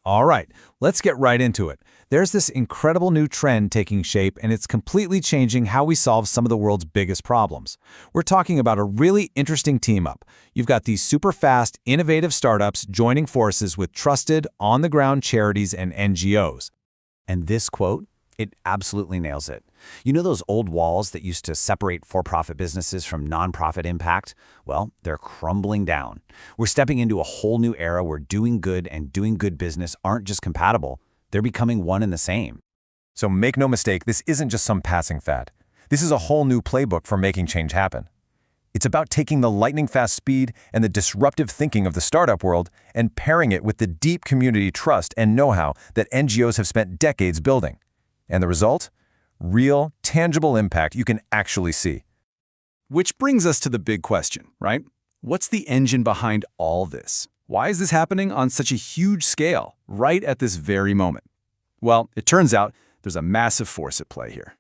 All right, let's get right into it. There's this incredible new trend taking shape, and it's completely changing how we solve some of the world's biggest problems. We're talking about a really interesting team-up. You've got these super fast, innovative startups joining forces with trusted, on-the-ground charities and NGOs. And this quote, it absolutely nails it. You know those old walls that used to separate for-profit businesses from nonprofit impact? Well, they're crumbling down. We're stepping into a whole new era where doing good and doing good business aren't just compatible, they're becoming one and the same. So make no mistake, this isn't just some passing fad. This is a whole new playbook for making change happen. It's about taking the lightning-fast speed and the disruptive thinking of the startup world and pairing it with the deep community trust and know-how that NGOs have spent decades building. And the result? Real, tangible impact you can actually see. Which brings us to the big question, right? What's the engine behind all this? Why is this happening on such a huge scale, right at this very moment? Well, it turns out there's a massive force at play here.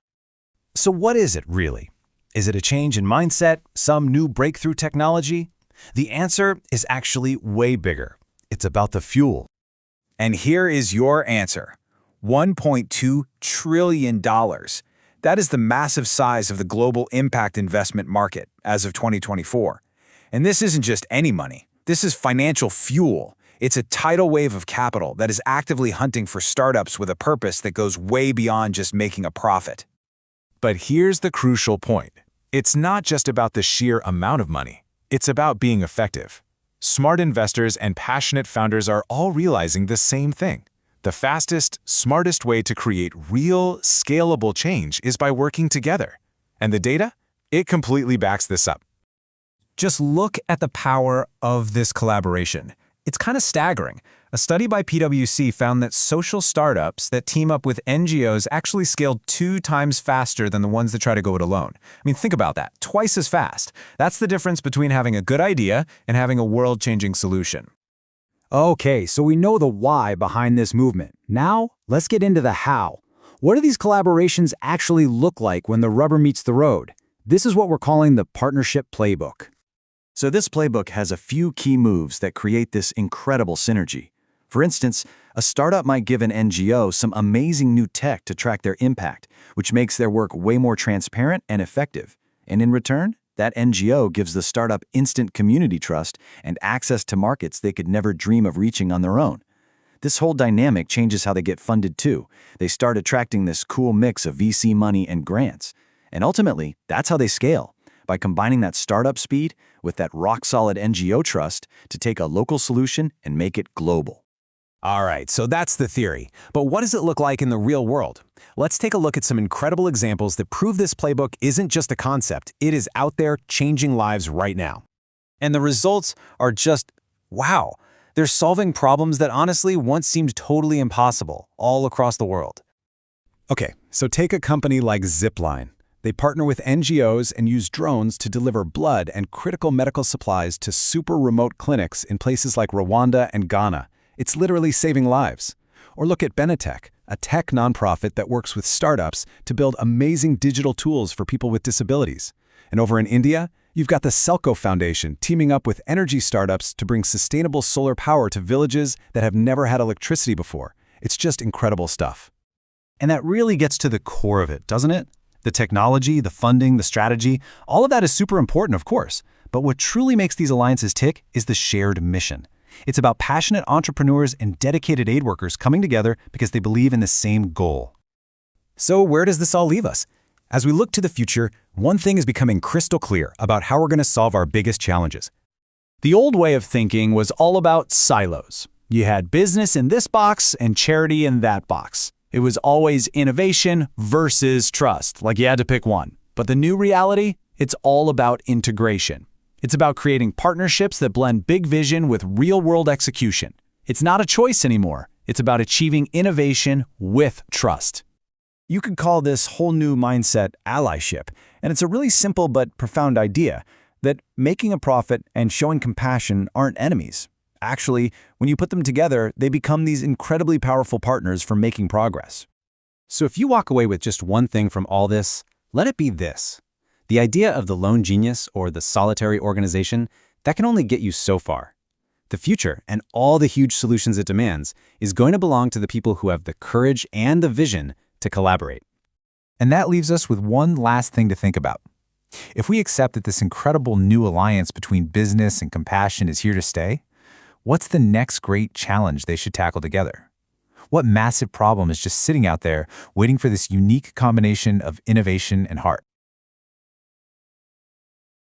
So what is it really? Is it a change in mindset, some new breakthrough technology? The answer is actually way bigger. It's about the fuel. And here is your answer. $1.2 trillion. That is the massive size of the global impact investment market as of 2024. And this isn't just any money. This is financial fuel. It's a tidal wave of capital that is actively hunting for startups with a purpose that goes way beyond just making a profit. But here's the crucial point. It's not just about the sheer amount of money. It's about being effective. Smart investors and passionate founders are all realizing the same thing. The fastest, smartest way to create real, scalable change is by working together. And the data? It completely backs this up. Just look at the power of this collaboration. It's kind of staggering. A study by PwC found that social startups that team up with NGOs actually scaled 2 times faster than the ones that try to go it alone. I mean, think about that. Twice as fast. That's the difference between having a good idea and having a world-changing solution. Okay, so we know the why behind this movement. Now, let's get into the how. What do these collaborations actually look like when the rubber meets the road? This is what we're calling the partnership playbook. So this playbook has a few key moves that create this incredible synergy. For instance, a startup might give an NGO some amazing new tech to track their impact, which makes their work way more transparent and effective. And in return, that NGO gives the startup instant community trust and access to markets they could never dream of reaching on their own. This whole dynamic changes how they get funded too. They start attracting this cool mix of VC money and grants. And ultimately, that's how they scale, by combining that startup speed with that rock-solid NGO trust to take a local solution and make it global. All right, so that's the theory. But what does it look like in the real world? Let's take a look at some incredible examples that prove this playbook isn't just a concept. It is out there changing lives right now. And the results are just, wow. They're solving problems that honestly once seemed totally impossible all across the world. Okay, so take a company like Zipline. They partner with NGOs and use drones to deliver blood and critical medical supplies to super remote clinics in places like Rwanda and Ghana. It's literally saving lives. Or look at Benetech, a tech nonprofit that works with startups to build amazing digital tools for people with disabilities. And over in India, you've got the Selco Foundation teaming up with energy startups to bring sustainable solar power to villages that have never had electricity before. It's just incredible stuff. And that really gets to the core of it, doesn't it? The technology, the funding, the strategy, all of that is super important, of course. But what truly makes these alliances tick is the shared mission. It's about passionate entrepreneurs and dedicated aid workers coming together because they believe in the same goal. So where does this all leave us? As we look to the future, one thing is becoming crystal clear about how we're going to solve our biggest challenges. The old way of thinking was all about silos. You had business in this box and charity in that box. It was always innovation versus trust, like you had to pick one. But the new reality, it's all about integration. It's about creating partnerships that blend big vision with real-world execution. It's not a choice anymore. It's about achieving innovation with trust. You could call this whole new mindset allyship, and it's a really simple but profound idea that making a profit and showing compassion aren't enemies. Actually, when you put them together, they become these incredibly powerful partners for making progress. So if you walk away with just one thing from all this, let it be this. The idea of the lone genius or the solitary organization, that can only get you so far. The future, and all the huge solutions it demands, is going to belong to the people who have the courage and the vision to collaborate. And that leaves us with one last thing to think about. If we accept that this incredible new alliance between business and compassion is here to stay, what's the next great challenge they should tackle together? What massive problem is just sitting out there waiting for this unique combination of innovation and heart?